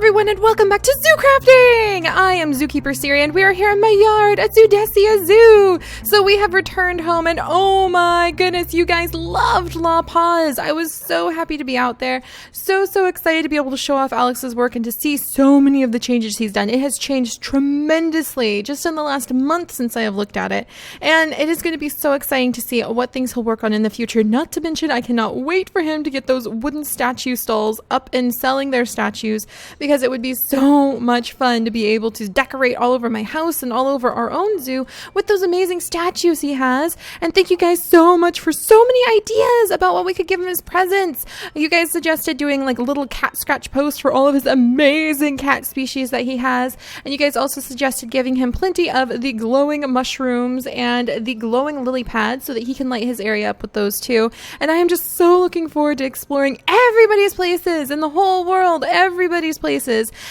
everyone, and welcome back to Zoo Crafting! I am Zookeeper Seri, and we are here in my yard at Zoodesia Zoo! So we have returned home, and oh my goodness, you guys loved La Paz! I was so happy to be out there. So excited to be able to show off Alex's work and to see so many of the changes he's done. It has changed tremendously just in the last month since I have looked at it. And it is going to be so exciting to see what things he'll work on in the future. Not to mention, I cannot wait for him to get those wooden statue stalls up and selling their statues, because it would be so much fun to be able to decorate all over my house and all over our own zoo with those amazing statues he has. And thank you guys so much for so many ideas about what we could give him as presents. You guys suggested doing like a little cat scratch post for all of his amazing cat species that he has. And you guys also suggested giving him plenty of the glowing mushrooms and the glowing lily pads so that he can light his area up with those too. And I am just so looking forward to exploring everybody's places in the whole world, everybody's places,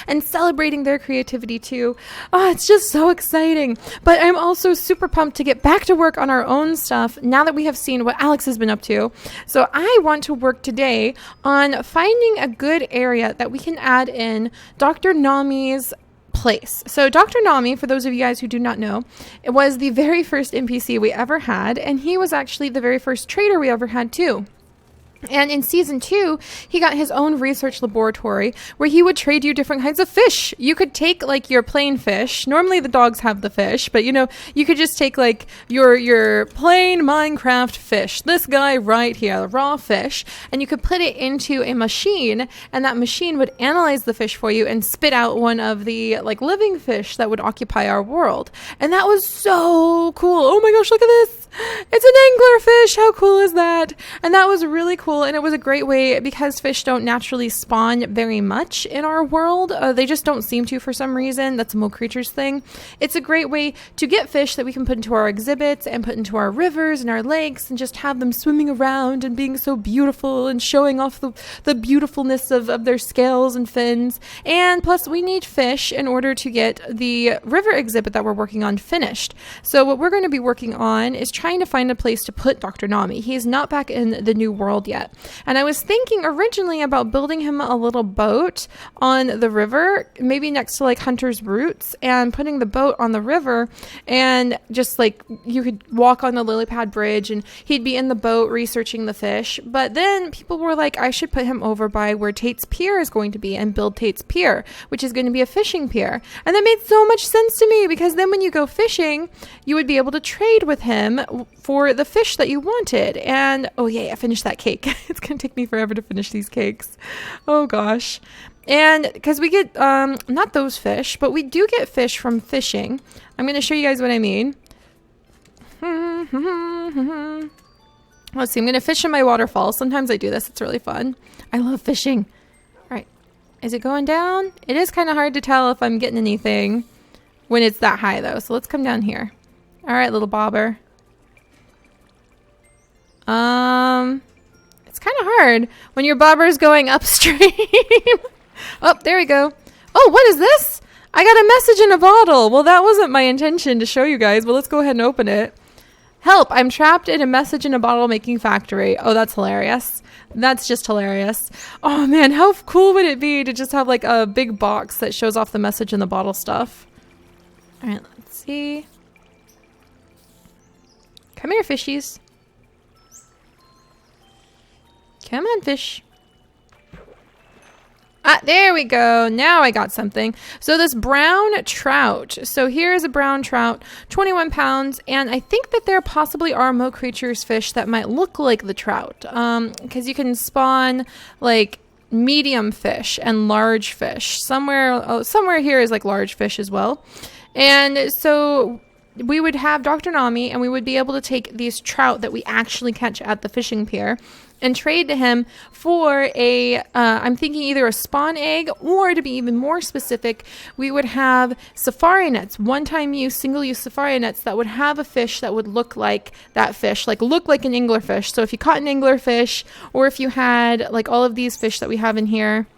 and celebrating their creativity too. Oh, it's just so exciting. But I'm also super pumped to get back to work on our own stuff now that we have seen what Alex has been up to. So I want to work today on finding a good area that we can add in Dr. Nami's place. So Dr. Nami, for those of you guys who do not know, it was the very first NPC we ever had, and he was actually the very first trader we ever had too. And in season 2, he got his own research laboratory where he would trade you different kinds of fish. You could take like your plain fish. Normally the dogs have the fish, but you know, you could just take like your plain Minecraft fish. This guy right here, the raw fish, and you could put it into a machine, and that machine would analyze the fish for you and spit out one of the like living fish that would occupy our world. And that was so cool. Oh my gosh, look at this. It's an anglerfish. How cool is that? And that was really cool. And it was a great way, because fish don't naturally spawn very much in our world. They just don't seem to for some reason. That's a Mo Creatures thing. It's a great way to get fish that we can put into our exhibits and put into our rivers and our lakes and just have them swimming around and being so beautiful and showing off the beautifulness of their scales and fins. And plus, we need fish in order to get the river exhibit that we're working on finished. So what we're going to be working on is trying to find a place to put Dr. Nami. He's not back in the new world yet. And I was thinking originally about building him a little boat on the river, maybe next to like Hunter's Roots, and putting the boat on the river, and just like you could walk on the lily pad bridge and he'd be in the boat researching the fish. But then people were like, I should put him over by where Tate's Pier is going to be and build Tate's Pier, which is going to be a fishing pier. And that made so much sense to me, because then when you go fishing, you would be able to trade with him for the fish that you wanted. And oh yay, I finished that cake. It's gonna take me forever to finish these cakes. Oh gosh. And because we get not those fish, but we do get fish from fishing. I'm gonna show you guys what I mean. Let's see, I'm gonna fish in my waterfall. Sometimes I do this, it's really fun. I love fishing. All right, is it going down? It is kind of hard to tell if I'm getting anything when it's that high though, so let's come down here. All right, little bobber. It's kind of hard when your bobber's going upstream. Oh, there we go. Oh, what is this? I got a message in a bottle. Well, that wasn't my intention to show you guys, but let's go ahead and open it. Help, I'm trapped in a message in a bottle making factory. Oh, that's hilarious. That's just hilarious. Oh man, how cool would it be to just have like a big box that shows off the message in the bottle stuff? All right, let's see. Come here, fishies. Come on, fish. Ah, there we go. Now I got something. So this brown trout. So here's a brown trout, 21 pounds. And I think that there possibly are Mo Creatures fish that might look like the trout. Because you can spawn like medium fish and large fish. Somewhere here is like large fish as well. And so we would have Dr. Nami, and we would be able to take these trout that we actually catch at the fishing pier and trade to him for I'm thinking either a spawn egg, or to be even more specific, we would have safari nets, one-time use, single-use safari nets that would have a fish that would look like that fish, like look like an anglerfish. So if you caught an anglerfish, or if you had like all of these fish that we have in here,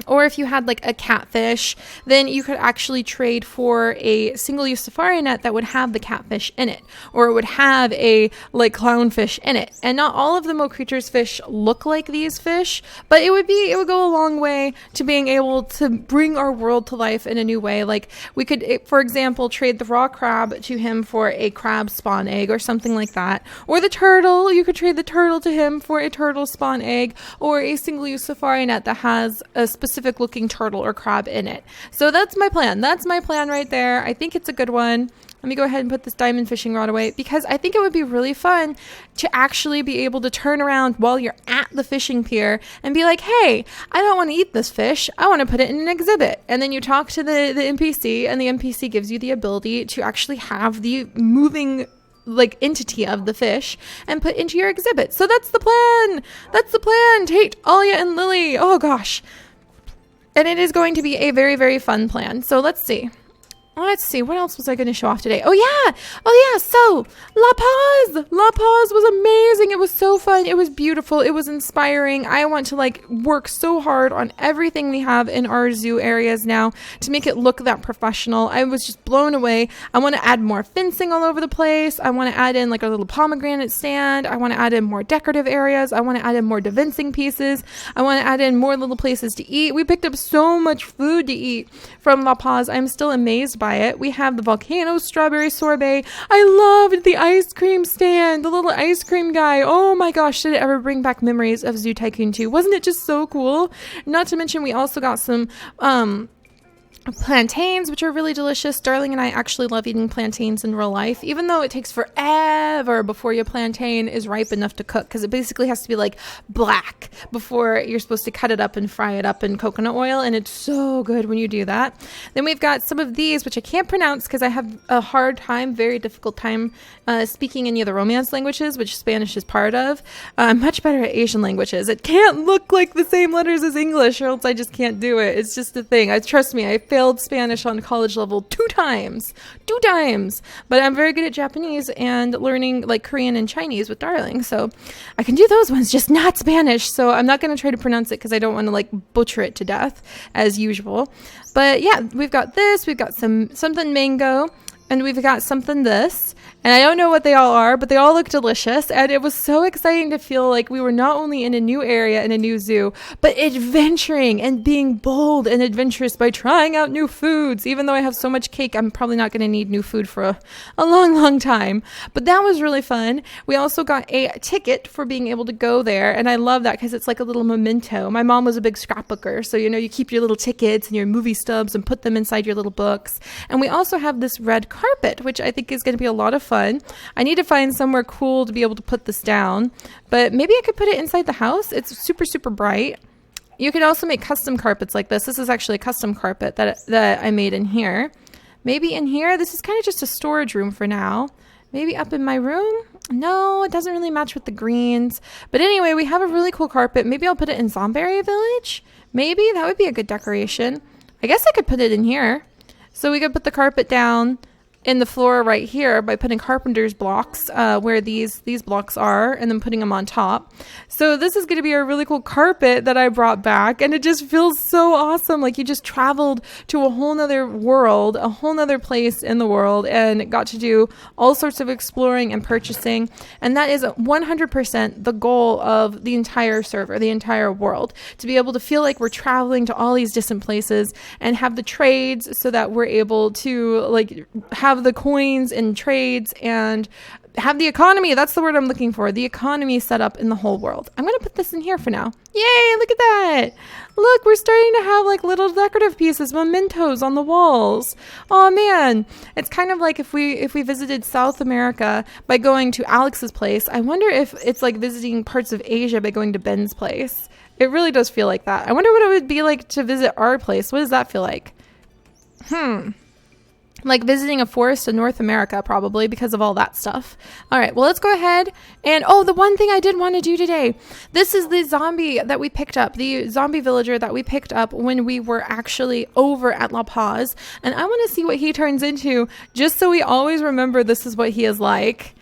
Or if you had like a catfish, then you could actually trade for a single-use safari net that would have the catfish in it, or it would have a like clownfish in it. And not all of the Mo Creatures fish look like these fish, but it would go a long way to being able to bring our world to life in a new way. Like we could, for example, trade the raw crab to him for a crab spawn egg or something like that. Or the turtle, you could trade the turtle to him for a turtle spawn egg, or a single-use safari net that has a specific looking turtle or crab in it. So that's my plan. That's my plan right there. I think it's a good one. Let me go ahead and put this diamond fishing rod away, because I think it would be really fun to actually be able to turn around while you're at the fishing pier and be like, hey, I don't want to eat this fish. I want to put it in an exhibit. And then you talk to the NPC, and the NPC gives you the ability to actually have the moving like entity of the fish and put into your exhibit. So that's the plan. That's the plan. Tate, Alia, and Lily. Oh gosh. And it is going to be a very, very fun plan. So let's see. Let's see, what else was I going to show off today? Oh yeah, so La Paz was amazing. It was so fun. It was beautiful. It was inspiring. I want to like work so hard on everything we have in our zoo areas now to make it look that professional. I was just blown away. I want to add more fencing all over the place. I want to add in like a little pomegranate stand. I want to add in more decorative areas. I want to add in more devincing pieces. I want to add in more little places to eat. We picked up so much food to eat from La Paz. I'm still amazed by it. We have the volcano strawberry sorbet. I loved the ice cream stand, the little ice cream guy. Oh my gosh, did it ever bring back memories of Zoo Tycoon 2? Wasn't it just so cool? Not to mention we also got some plantains, which are really delicious. Darling and I actually love eating plantains in real life, even though it takes forever before your plantain is ripe enough to cook, because it basically has to be like black before you're supposed to cut it up and fry it up in coconut oil, and it's so good when you do that. Then we've got some of these, which I can't pronounce because I have a hard time, very difficult time speaking any of the Romance languages, which Spanish is part of. I'm much better at Asian languages. It can't look like the same letters as English, or else I just can't do it. It's just a thing. Trust me, I failed Spanish on college level two times, but I'm very good at Japanese and learning like Korean and Chinese with Darling, so I can do those ones, just not Spanish. So I'm not going to try to pronounce it because I don't want to like butcher it to death as usual. But yeah, we've got this, we've got something mango, and we've got something this. And I don't know what they all are, but they all look delicious. And it was so exciting to feel like we were not only in a new area, in a new zoo, but adventuring and being bold and adventurous by trying out new foods. Even though I have so much cake, I'm probably not going to need new food for a long, long time. But that was really fun. We also got a ticket for being able to go there. And I love that because it's like a little memento. My mom was a big scrapbooker. So, you keep your little tickets and your movie stubs and put them inside your little books. And we also have this red carpet, which I think is going to be a lot of fun. I need to find somewhere cool to be able to put this down, but maybe I could put it inside the house. It's super, super bright. You could also make custom carpets like this. This is actually a custom carpet that I made in here. Maybe in here. This is kind of just a storage room for now. Maybe up in my room? No, it doesn't really match with the greens. But anyway, we have a really cool carpet. Maybe I'll put it in Zomberry Village. Maybe that would be a good decoration. I guess I could put it in here. So we could put the carpet down in the floor right here by putting carpenter's blocks where these blocks are, and then putting them on top. So this is going to be a really cool carpet that I brought back, and it just feels so awesome. Like you just traveled to a whole nother world, a whole nother place in the world, and got to do all sorts of exploring and purchasing. And that is 100% the goal of the entire server, the entire world, to be able to feel like we're traveling to all these different places and have the trades so that we're able to like have the coins and trades and have the economy. That's the word I'm looking for. The economy set up in the whole world. I'm going to put this in here for now. Yay, look at that. Look, we're starting to have like little decorative pieces, mementos on the walls. Oh man, it's kind of like if we visited South America by going to Alex's place. I wonder if it's like visiting parts of Asia by going to Ben's place. It really does feel like that. I wonder what it would be like to visit our place. What does that feel like? Like visiting a forest in North America, probably, because of all that stuff. All right, well, let's go ahead. And, the one thing I did want to do today. This is the zombie that we picked up, the zombie villager that we picked up when we were actually over at La Paz. And I want to see what he turns into, just so we always remember this is what he is like,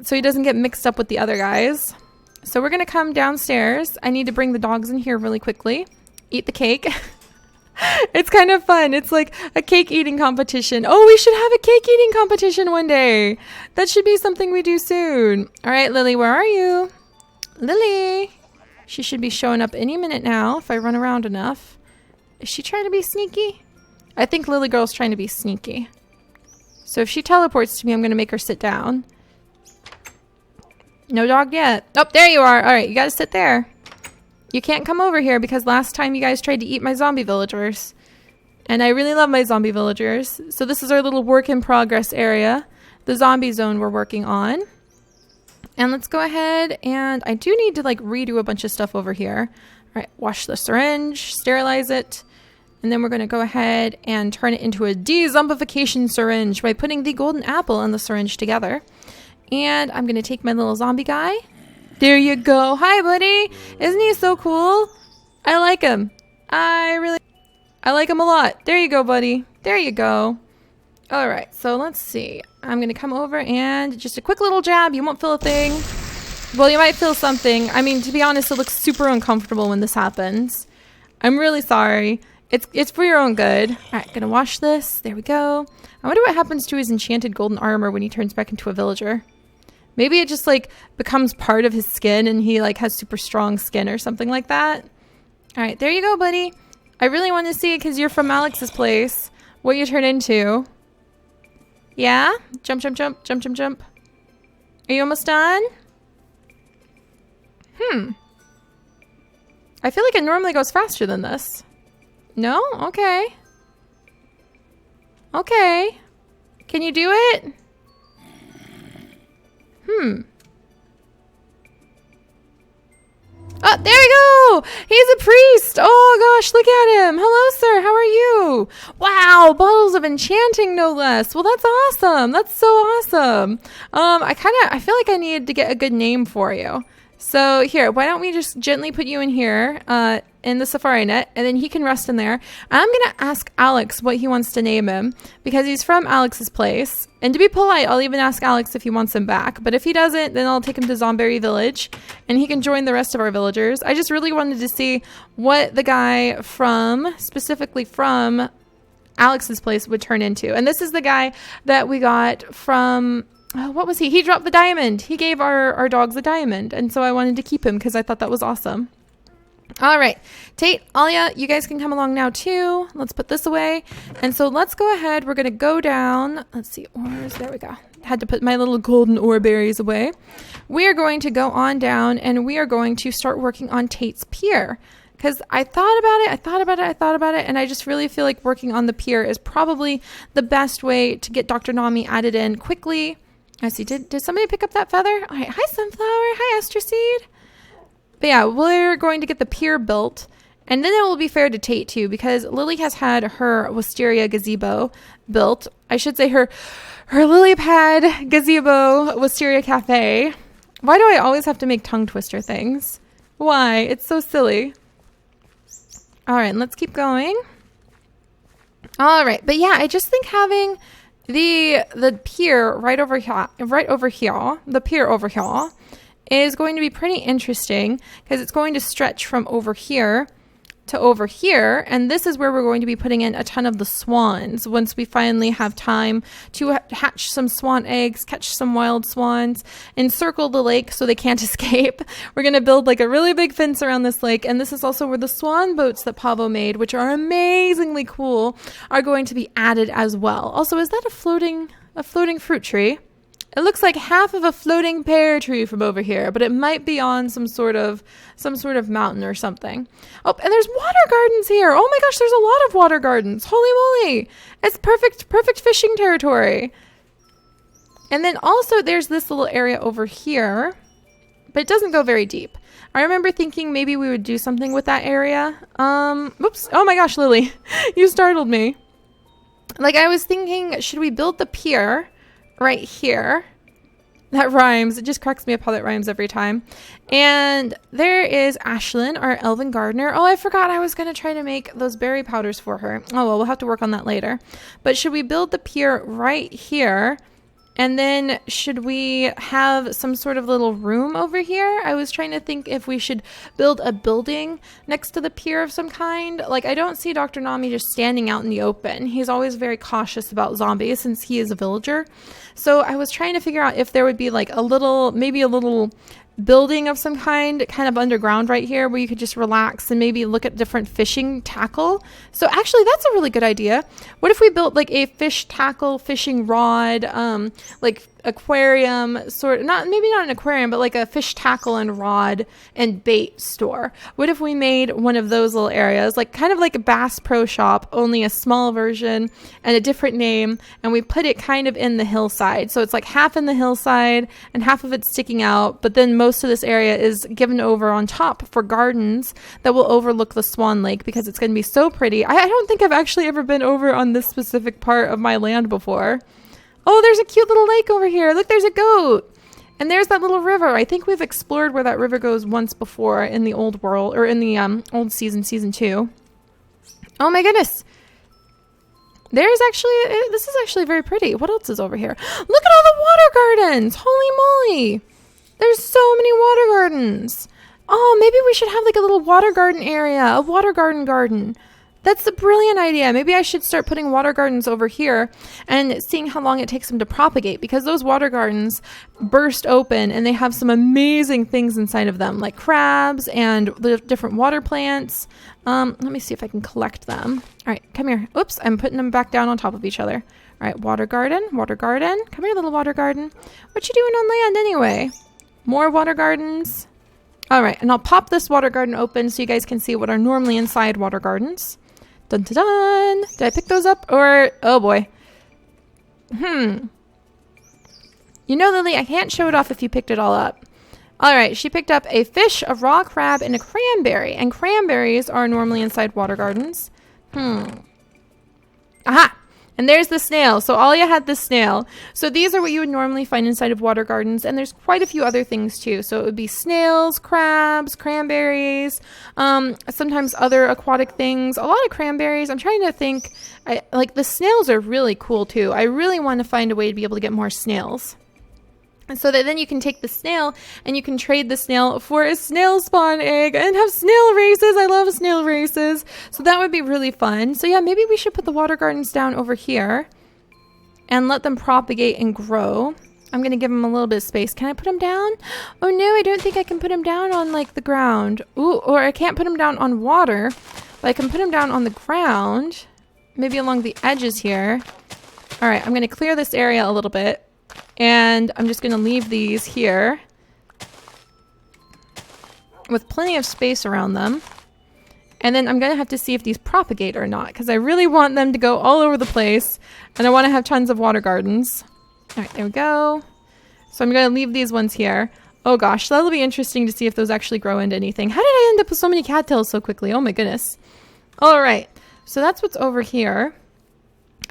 so he doesn't get mixed up with the other guys. So we're going to come downstairs. I need to bring the dogs in here really quickly. Eat the cake. It's kind of fun. It's like a cake eating competition. Oh, we should have a cake eating competition one day. That should be something we do soon. All right, Lily, where are you? Lily. She should be showing up any minute now if I run around enough. Is she trying to be sneaky? I think Lily Girl's trying to be sneaky. So if she teleports to me, I'm going to make her sit down. No dog yet. Oh, there you are. All right, you got to sit there. You can't come over here because last time you guys tried to eat my zombie villagers. And I really love my zombie villagers. So this is our little work in progress area. The zombie zone we're working on. And let's go ahead and I do need to like redo a bunch of stuff over here. All right, wash the syringe, sterilize it. And then we're going to go ahead and turn it into a de-zombification syringe by putting the golden apple and the syringe together. And I'm going to take my little zombie guy. There you go. Hi, buddy. Isn't he so cool? I like him. I like him a lot. There you go, buddy. There you go. All right, so let's see. I'm going to come over and just a quick little jab. You won't feel a thing. Well, you might feel something. I mean, to be honest, it looks super uncomfortable when this happens. I'm really sorry. It's for your own good. All right, gonna wash this. There we go. I wonder what happens to his enchanted golden armor when he turns back into a villager. Maybe it just like becomes part of his skin and he like has super strong skin or something like that. All right, there you go, buddy. I really want to see it because you're from Alex's place. What you turn into. Yeah? Jump, jump, jump, jump, jump, jump. Are you almost done? I feel like it normally goes faster than this. No? Okay. Okay. Can you do it? Oh, there we go! He's a priest! Oh gosh, look at him! Hello, sir, how are you? Wow, bottles of enchanting, no less. Well, that's awesome. That's so awesome. I feel like I needed to get a good name for you. So here, why don't we just gently put you in here, in the safari net, and then he can rest in there. I'm gonna ask Alex what he wants to name him, because he's from Alex's place. And to be polite, I'll even ask Alex if he wants him back. But if he doesn't, then I'll take him to Zomberry Village, and he can join the rest of our villagers. I just really wanted to see what the guy specifically from Alex's place would turn into. And this is the guy that we got from... Oh, what was he? He dropped the diamond. He gave our dogs a diamond. And so I wanted to keep him because I thought that was awesome. All right. Tate, Alia, you guys can come along now too. Let's put this away. And so let's go ahead. We're going to go down. Let's see. Ores. There we go. Had to put my little golden ore berries away. We are going to go on down and we are going to start working on Tate's Pier. Because I thought about it, and I just really feel like working on the pier is probably the best way to get Dr. Nami added in quickly. I see. Did somebody pick up that feather? All right. Hi, Sunflower. Hi, Ester Seed. But yeah, we're going to get the pier built. And then it will be fair to Tate, too, because Lily has had her wisteria gazebo built. I should say her lily pad gazebo wisteria cafe. Why do I always have to make tongue twister things? Why? It's so silly. All right, let's keep going. All right. But yeah, I just think having... The pier right over here, the pier over here is going to be pretty interesting because it's going to stretch from over here to over here. And this is where we're going to be putting in a ton of the swans once we finally have time to hatch some swan eggs, catch some wild swans, encircle the lake so they can't escape. We're going to build like a really big fence around this lake. And this is also where the swan boats that Pavo made, which are amazingly cool, are going to be added as well. Also, is that a floating fruit tree? It looks like half of a floating pear tree from over here, but it might be on some sort of mountain or something. Oh, and there's water gardens here. Oh my gosh, there's a lot of water gardens. Holy moly. It's perfect fishing territory. And then also there's this little area over here, but it doesn't go very deep. I remember thinking maybe we would do something with that area. Whoops. Oh my gosh, Lily, you startled me. Like I was thinking, should we build the pier right here? That rhymes. It just cracks me up how that rhymes every time. And there is Ashlyn, our elven gardener. Oh, I forgot I was going to try to make those berry powders for her. Oh, well, we'll have to work on that later. But should we build the pier right here And then should we have some sort of little room over here? I was trying to think if we should build a building next to the pier of some kind. Like, I don't see Dr. Nami just standing out in the open. He's always very cautious about zombies since he is a villager. So I was trying to figure out if there would be like a little, maybe a little building of some kind of underground right here where you could just relax and maybe look at different fishing tackle. So actually that's a really good idea. What if we built like a fish tackle, fishing rod, like aquarium sort of, maybe not an aquarium, but like a fish tackle and rod and bait store? What if we made one of those little areas, like kind of like a Bass Pro Shop, only a small version and a different name, and we put it kind of in the hillside, so it's like half in the hillside and half of it's sticking out, but then most of this area is given over on top for gardens that will overlook the Swan Lake because it's going to be so pretty. I don't think I've actually ever been over on this specific part of my land before. Oh, there's a cute little lake over here. Look, there's a goat. And there's that little river. I think we've explored where that river goes once before in the old world, or in the old season 2. Oh my goodness. This is actually very pretty. What else is over here? Look at all the water gardens. Holy moly. There's so many water gardens. Oh, maybe we should have like a little water garden area, a water garden. That's a brilliant idea. Maybe I should start putting water gardens over here and seeing how long it takes them to propagate, because those water gardens burst open and they have some amazing things inside of them, like crabs and the different water plants. Let me see if I can collect them. All right, come here. Oops, I'm putting them back down on top of each other. All right, water garden. Come here, little water garden. What you doing on land anyway? More water gardens. All right, and I'll pop this water garden open so you guys can see what are normally inside water gardens. Dun dun dun. Did I pick those up? Or, oh boy. You know, Lily, I can't show it off if you picked it all up. All right, she picked up a fish, a raw crab, and a cranberry. And cranberries are normally inside water gardens. Aha! And there's the snail. So Alia had the snail. So these are what you would normally find inside of water gardens. And there's quite a few other things too. So it would be snails, crabs, cranberries, sometimes other aquatic things. A lot of cranberries. I'm trying to think. Like the snails are really cool too. I really want to find a way to be able to get more snails. So that then you can take the snail and you can trade the snail for a snail spawn egg and have snail races. I love snail races. So that would be really fun. So yeah, maybe we should put the water gardens down over here and let them propagate and grow. I'm going to give them a little bit of space. Can I put them down? Oh no, I don't think I can put them down on like the ground. Ooh, or I can't put them down on water, but I can put them down on the ground, maybe along the edges here. All right, I'm going to clear this area a little bit. And I'm just going to leave these here with plenty of space around them. And then I'm going to have to see if these propagate or not, because I really want them to go all over the place. And I want to have tons of water gardens. All right, there we go. So I'm going to leave these ones here. Oh gosh, that'll be interesting to see if those actually grow into anything. How did I end up with so many cattails so quickly? Oh my goodness. All right, so that's what's over here.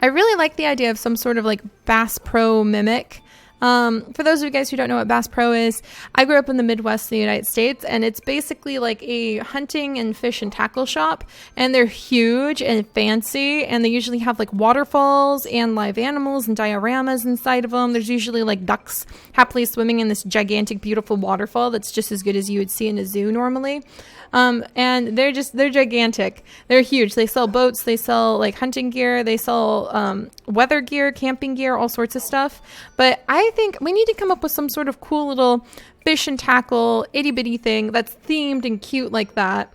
I really like the idea of some sort of like Bass Pro mimic. For those of you guys who don't know what Bass Pro is, I grew up in the Midwest of the United States, and it's basically like a hunting and fish and tackle shop, and they're huge and fancy, and they usually have like waterfalls and live animals and dioramas inside of them. There's usually like ducks happily swimming in this gigantic, beautiful waterfall that's just as good as you would see in a zoo normally. And they're gigantic. They're huge. They sell boats, they sell like hunting gear, they sell weather gear, camping gear, all sorts of stuff. But I think we need to come up with some sort of cool little fish and tackle itty bitty thing that's themed and cute like that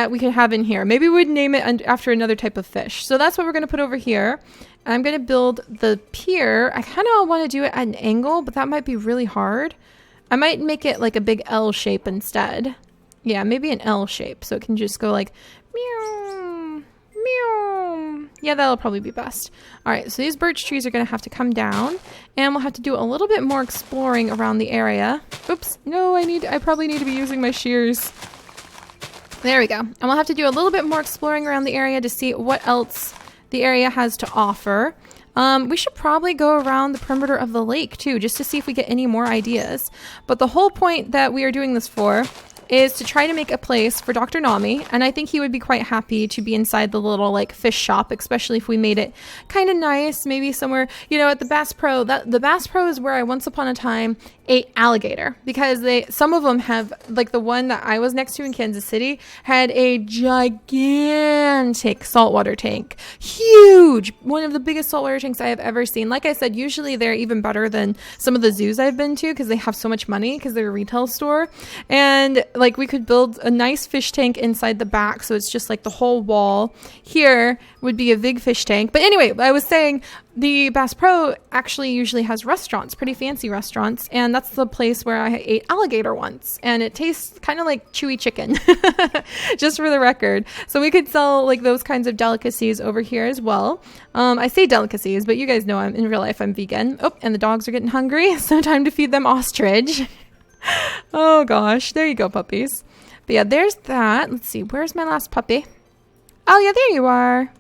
we could have in here. Maybe we'd name it after another type of fish. So that's what we're going to put over here. I'm going to build the pier. I kind of want to do it at an angle, but that might be really hard. I might make it like a big L shape instead. Yeah, maybe an L shape, so it can just go like meow, meow. Yeah, that'll probably be best. All right, so these birch trees are going to have to come down, and we'll have to do a little bit more exploring around the area. Oops, no, I probably need to be using my shears. There we go. And we'll have to do a little bit more exploring around the area to see what else the area has to offer. We should probably go around the perimeter of the lake too, just to see if we get any more ideas. But the whole point that we are doing this for is to try to make a place for Dr. Nami, and I think he would be quite happy to be inside the little like fish shop, especially if we made it kind of nice, maybe somewhere, you know, at the Bass Pro. The Bass Pro is where I once upon a time ate alligator, because some of them have, like the one that I was next to in Kansas City had a gigantic saltwater tank, huge, one of the biggest saltwater tanks I have ever seen. Like I said, usually they're even better than some of the zoos I've been to because they have so much money because they're a retail store. And like we could build a nice fish tank inside the back, so it's just like the whole wall here would be a big fish tank. But anyway, I was saying the Bass Pro actually usually has restaurants, pretty fancy restaurants, and that's the place where I ate alligator once, and it tastes kind of like chewy chicken, just for the record. So we could sell like those kinds of delicacies over here as well. I say delicacies, but you guys know in real life I'm vegan. Oh, and the dogs are getting hungry, so time to feed them ostrich. Oh gosh, there you go, puppies. But yeah, there's that. Let's see, where's my last puppy? Oh yeah, there you are.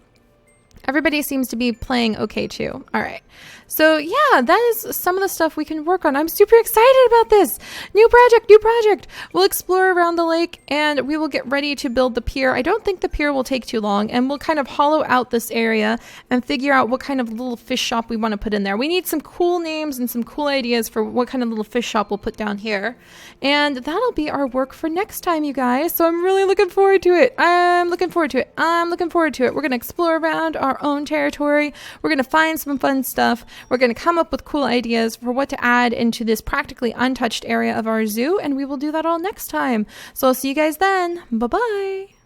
Everybody seems to be playing okay too. All right. So yeah, that is some of the stuff we can work on. I'm super excited about this. New project. We'll explore around the lake and we will get ready to build the pier. I don't think the pier will take too long, and we'll kind of hollow out this area and figure out what kind of little fish shop we want to put in there. We need some cool names and some cool ideas for what kind of little fish shop we'll put down here. And that'll be our work for next time, you guys. So I'm really looking forward to it. I'm looking forward to it. We're going to explore around our own territory. We're going to find some fun stuff. We're going to come up with cool ideas for what to add into this practically untouched area of our zoo, and we will do that all next time. So I'll see you guys then. Bye-bye.